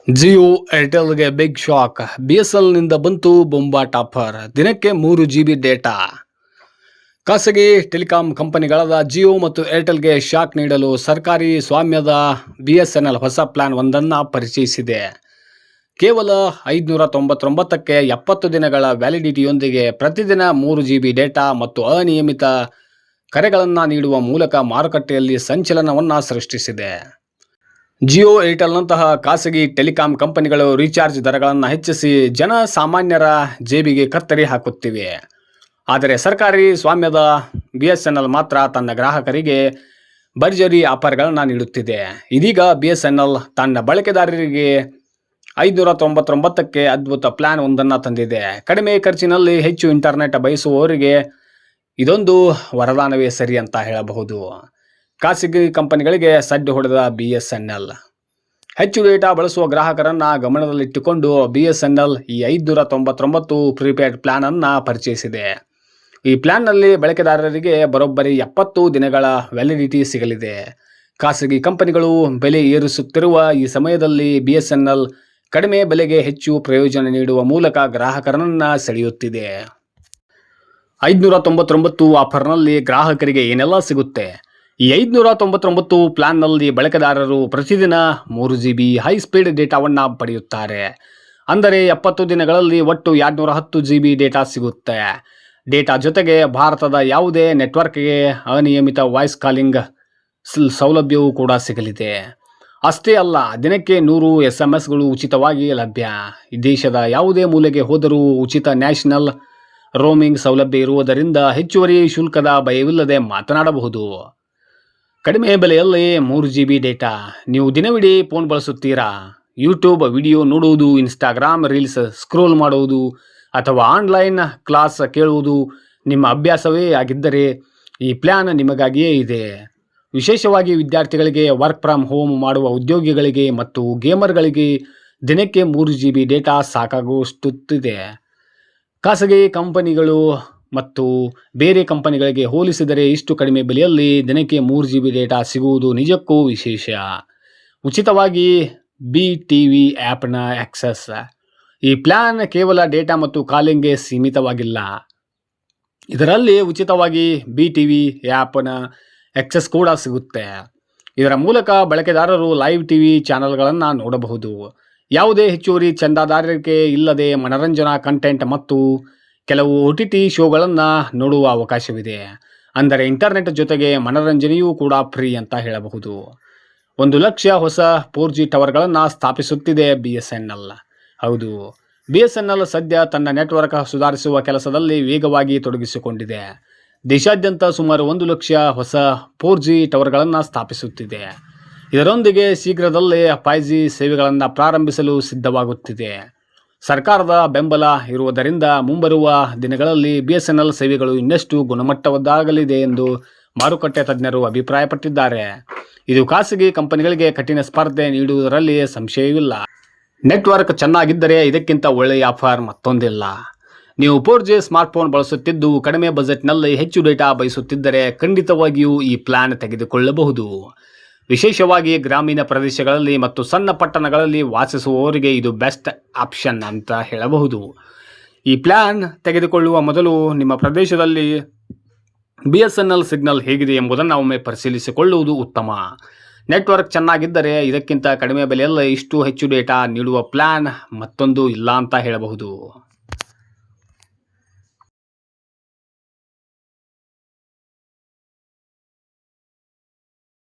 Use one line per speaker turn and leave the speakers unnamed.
ಜಿಯೋ ಏರ್ಟೆಲ್ಗೆ big shock. ಬಿಎಸ್ಎನ್ಎಲ್ನಿಂದ ಬಂತು ಬೊಂಬಾಟ್ ಆಫರ್. ದಿನಕ್ಕೆ 3 GB ಡೇಟಾ. ಖಾಸಗಿ ಟೆಲಿಕಾಂ ಕಂಪನಿಗಳಾದ ಜಿಯೋ ಮತ್ತು ಏರ್ಟೆಲ್ಗೆ ಶಾಕ್ ನೀಡಲು ಸರ್ಕಾರಿ ಸ್ವಾಮ್ಯದ ಬಿಎಸ್ಎನ್ಎಲ್ ಹೊಸ ಪ್ಲಾನ್ ಒಂದನ್ನು ಪರಿಚಯಿಸಿದೆ. ಕೇವಲ 599ಕ್ಕೆ 70 ದಿನಗಳ ವ್ಯಾಲಿಡಿಟಿಯೊಂದಿಗೆ ಪ್ರತಿದಿನ 3 GB ಡೇಟಾ ಮತ್ತು ಅನಿಯಮಿತ ಕರೆಗಳನ್ನು ನೀಡುವ ಮೂಲಕ ಮಾರುಕಟ್ಟೆಯಲ್ಲಿ ಸಂಚಲನವನ್ನು ಸೃಷ್ಟಿಸಿದೆ. ಜಿಯೋ ಏರ್ಟೆಲ್ನಂತಹ ಖಾಸಗಿ ಟೆಲಿಕಾಂ ಕಂಪನಿಗಳು ರೀಚಾರ್ಜ್ ದರಗಳನ್ನು ಹೆಚ್ಚಿಸಿ ಜನಸಾಮಾನ್ಯರ ಜೇಬಿಗೆ ಕತ್ತರಿ ಹಾಕುತ್ತಿವೆ. ಆದರೆ ಸರ್ಕಾರಿ ಸ್ವಾಮ್ಯದ ಬಿಎಸ್ಎನ್ಎಲ್ ಮಾತ್ರ ತನ್ನ ಗ್ರಾಹಕರಿಗೆ ಭರ್ಜರಿ ಆಫರ್ಗಳನ್ನು ನೀಡುತ್ತಿದೆ. ಇದೀಗ ಬಿಎಸ್ಎನ್ಎಲ್ ತನ್ನ ಬಳಕೆದಾರರಿಗೆ 599ಕ್ಕೆ ಅದ್ಭುತ ಪ್ಲಾನ್ ಒಂದನ್ನು ತಂದಿದೆ. ಕಡಿಮೆ ಖರ್ಚಿನಲ್ಲಿ ಹೆಚ್ಚು ಇಂಟರ್ನೆಟ್ ಬಯಸುವವರಿಗೆ ಇದೊಂದು ವರದಾನವೇ ಸರಿ ಅಂತ ಹೇಳಬಹುದು. ಖಾಸಗಿ ಕಂಪನಿಗಳಿಗೆ ಸಡ್ಡು ಹೊಡೆದ ಬಿಎಸ್ಎನ್ಎಲ್. ಹೆಚ್ಚು ಡೇಟಾ ಬಳಸುವ ಗ್ರಾಹಕರನ್ನು ಗಮನದಲ್ಲಿಟ್ಟುಕೊಂಡು ಬಿಎಸ್ಎನ್ಎಲ್ ಈ 599 ಪ್ರೀಪೇಡ್ ಪ್ಲಾನ್ ಅನ್ನು ಪರಿಚಯಿಸಿದೆ. ಈ ಪ್ಲಾನ್ನಲ್ಲಿ ಬಳಕೆದಾರರಿಗೆ ಬರೋಬ್ಬರಿ 70 ದಿನಗಳ ವ್ಯಾಲಿಡಿಟಿ ಸಿಗಲಿದೆ. ಖಾಸಗಿ ಕಂಪನಿಗಳು ಬೆಲೆ ಏರಿಸುತ್ತಿರುವ ಈ ಸಮಯದಲ್ಲಿ ಬಿಎಸ್ಎನ್ಎಲ್ ಕಡಿಮೆ ಬೆಲೆಗೆ ಹೆಚ್ಚು ಪ್ರಯೋಜನ ನೀಡುವ ಮೂಲಕ ಗ್ರಾಹಕರನ್ನು ಸೆಳೆಯುತ್ತಿದೆ. 599 ಆಫರ್ನಲ್ಲಿ ಗ್ರಾಹಕರಿಗೆ ಏನೆಲ್ಲ ಸಿಗುತ್ತೆ? ಈ 599 ಪ್ಲಾನ್ನಲ್ಲಿ ಬಳಕೆದಾರರು ಪ್ರತಿದಿನ 3 GB ಹೈ ಸ್ಪೀಡ್ ಡೇಟಾವನ್ನು ಪಡೆಯುತ್ತಾರೆ. ಅಂದರೆ 70 ದಿನಗಳಲ್ಲಿ ಒಟ್ಟು 210 GB ಡೇಟಾ ಸಿಗುತ್ತೆ. ಡೇಟಾ ಜೊತೆಗೆ ಭಾರತದ ಯಾವುದೇ ನೆಟ್ವರ್ಕ್ಗೆ ಅನಿಯಮಿತ ವಾಯ್ಸ್ ಕಾಲಿಂಗ್ ಸೌಲಭ್ಯವೂ ಕೂಡ ಸಿಗಲಿದೆ. ಅಷ್ಟೇ ಅಲ್ಲ, ದಿನಕ್ಕೆ 100 SMS ಉಚಿತವಾಗಿ ಲಭ್ಯ. ದೇಶದ ಯಾವುದೇ ಮೂಲೆಗೆ ಹೋದರೂ ಉಚಿತ ನ್ಯಾಷನಲ್ ರೋಮಿಂಗ್ ಸೌಲಭ್ಯ ಇರುವುದರಿಂದ ಹೆಚ್ಚುವರಿ ಶುಲ್ಕದ ಭಯವಿಲ್ಲದೆ ಮಾತನಾಡಬಹುದು. ಕಡಿಮೆ ಬೆಲೆಯಲ್ಲಿ 3 GB ಡೇಟಾ. ನೀವು ದಿನವಿಡೀ ಫೋನ್ ಬಳಸುತ್ತೀರಾ? ಯೂಟ್ಯೂಬ್ ವಿಡಿಯೋ ನೋಡುವುದು, ಇನ್ಸ್ಟಾಗ್ರಾಮ್ ರೀಲ್ಸ್ ಸ್ಕ್ರೋಲ್ ಮಾಡುವುದು ಅಥವಾ ಆನ್ಲೈನ್ ಕ್ಲಾಸ್ ಕೇಳುವುದು ನಿಮ್ಮ ಅಭ್ಯಾಸವೇ ಆಗಿದ್ದರೆ ಈ ಪ್ಲ್ಯಾನ್ ನಿಮಗಾಗಿಯೇ ಇದೆ. ವಿಶೇಷವಾಗಿ ವಿದ್ಯಾರ್ಥಿಗಳಿಗೆ, ವರ್ಕ್ ಫ್ರಮ್ ಹೋಮ್ ಮಾಡುವ ಉದ್ಯೋಗಿಗಳಿಗೆ ಮತ್ತು ಗೇಮರ್ಗಳಿಗೆ ದಿನಕ್ಕೆ 3 GB ಡೇಟಾ ಸಾಕಾಗುವಷ್ಟಿದೆ. ಖಾಸಗಿ ಕಂಪನಿಗಳು ಮತ್ತು ಬೇರೆ ಕಂಪನಿಗಳಿಗೆ ಹೋಲಿಸಿದರೆ ಇಷ್ಟು ಕಡಿಮೆ ಬೆಲೆಯಲ್ಲಿ ದಿನಕ್ಕೆ 3 GB ಡೇಟಾ ಸಿಗುವುದು ನಿಜಕ್ಕೂ ವಿಶೇಷ. ಉಚಿತವಾಗಿ BTV ಆ್ಯಪ್ನ ಆಕ್ಸೆಸ್. ಈ ಪ್ಲ್ಯಾನ್ ಕೇವಲ ಡೇಟಾ ಮತ್ತು ಕಾಲಿಂಗ್ಗೆ ಸೀಮಿತವಾಗಿಲ್ಲ. ಇದರಲ್ಲಿ ಉಚಿತವಾಗಿ BTV ಆ್ಯಪ್ನ ಆಕ್ಸೆಸ್ ಕೂಡ ಸಿಗುತ್ತೆ. ಇದರ ಮೂಲಕ ಬಳಕೆದಾರರು ಲೈವ್ TV ಚಾನೆಲ್ಗಳನ್ನು ನೋಡಬಹುದು. ಯಾವುದೇ ಹೆಚ್ಚುವರಿ ಚಂದಾದಾರಿಕೆ ಇಲ್ಲದೆ ಮನರಂಜನಾ ಕಂಟೆಂಟ್ ಮತ್ತು ಕೆಲವು OTT ಶೋಗಳನ್ನು ನೋಡುವ ಅವಕಾಶವಿದೆ. ಅಂದರೆ ಇಂಟರ್ನೆಟ್ ಜೊತೆಗೆ ಮನರಂಜನೆಯೂ ಕೂಡ ಫ್ರೀ ಅಂತ ಹೇಳಬಹುದು. 1 ಲಕ್ಷ ಹೊಸ 4G ಟವರ್ಗಳನ್ನು ಸ್ಥಾಪಿಸುತ್ತಿದೆ ಬಿಎಸ್ಎನ್ಎಲ್. ಹೌದು, ಬಿಎಸ್ಎನ್ಎಲ್ ಸದ್ಯ ತನ್ನ ನೆಟ್ವರ್ಕ್ ಸುಧಾರಿಸುವ ಕೆಲಸದಲ್ಲಿ ವೇಗವಾಗಿ ತೊಡಗಿಸಿಕೊಂಡಿದೆ. ದೇಶಾದ್ಯಂತ ಸುಮಾರು 1 ಲಕ್ಷ ಹೊಸ 4G ಟವರ್ಗಳನ್ನು ಸ್ಥಾಪಿಸುತ್ತಿದೆ. ಇದರೊಂದಿಗೆ ಶೀಘ್ರದಲ್ಲೇ 5G ಸೇವೆಗಳನ್ನು ಪ್ರಾರಂಭಿಸಲು ಸಿದ್ಧವಾಗುತ್ತಿದೆ. ಸರ್ಕಾರದ ಬೆಂಬಲ ಇರುವುದರಿಂದ ಮುಂಬರುವ ದಿನಗಳಲ್ಲಿ ಬಿಎಸ್ಎನ್ಎಲ್ ಸೇವೆಗಳು ಇನ್ನಷ್ಟು ಗುಣಮಟ್ಟದ್ದಾಗಲಿದೆ ಎಂದು ಮಾರುಕಟ್ಟೆ ತಜ್ಞರು ಅಭಿಪ್ರಾಯಪಟ್ಟಿದ್ದಾರೆ. ಇದು ಖಾಸಗಿ ಕಂಪನಿಗಳಿಗೆ ಕಠಿಣ ಸ್ಪರ್ಧೆ ನೀಡುವುದರಲ್ಲಿ ಸಂಶಯವಿಲ್ಲ. ನೆಟ್ವರ್ಕ್ ಚೆನ್ನಾಗಿದ್ದರೆ ಇದಕ್ಕಿಂತ ಒಳ್ಳೆಯ ಆಫರ್ ಮತ್ತೊಂದಿಲ್ಲ. ನೀವು 4G ಸ್ಮಾರ್ಟ್ಫೋನ್ ಬಳಸುತ್ತಿದ್ದು ಕಡಿಮೆ ಬಜೆಟ್ನಲ್ಲಿ ಹೆಚ್ಚು ಡೇಟಾ ಬಯಸುತ್ತಿದ್ದರೆ ಖಂಡಿತವಾಗಿಯೂ ಈ ಪ್ಲಾನ್ ತೆಗೆದುಕೊಳ್ಳಬಹುದು. ವಿಶೇಷವಾಗಿ ಗ್ರಾಮೀಣ ಪ್ರದೇಶಗಳಲ್ಲಿ ಮತ್ತು ಸಣ್ಣ ಪಟ್ಟಣಗಳಲ್ಲಿ ವಾಸಿಸುವವರಿಗೆ ಇದು ಬೆಸ್ಟ್ ಆಪ್ಷನ್ ಅಂತ ಹೇಳಬಹುದು. ಈ ಪ್ಲ್ಯಾನ್ ತೆಗೆದುಕೊಳ್ಳುವ ಮೊದಲು ನಿಮ್ಮ ಪ್ರದೇಶದಲ್ಲಿ ಬಿಎಸ್ಎನ್ಎಲ್ ಸಿಗ್ನಲ್ ಹೇಗಿದೆ ಎಂಬುದನ್ನು ಒಮ್ಮೆ ಪರಿಶೀಲಿಸಿಕೊಳ್ಳುವುದು ಉತ್ತಮ. ನೆಟ್ವರ್ಕ್ ಚೆನ್ನಾಗಿದ್ದರೆ ಇದಕ್ಕಿಂತ ಕಡಿಮೆ ಬೆಲೆಯಲ್ಲಿ ಇಷ್ಟು ಹೆಚ್ಚು ಡೇಟಾ ನೀಡುವ ಪ್ಲ್ಯಾನ್ ಮತ್ತೊಂದು ಇಲ್ಲ ಅಂತ ಹೇಳಬಹುದು.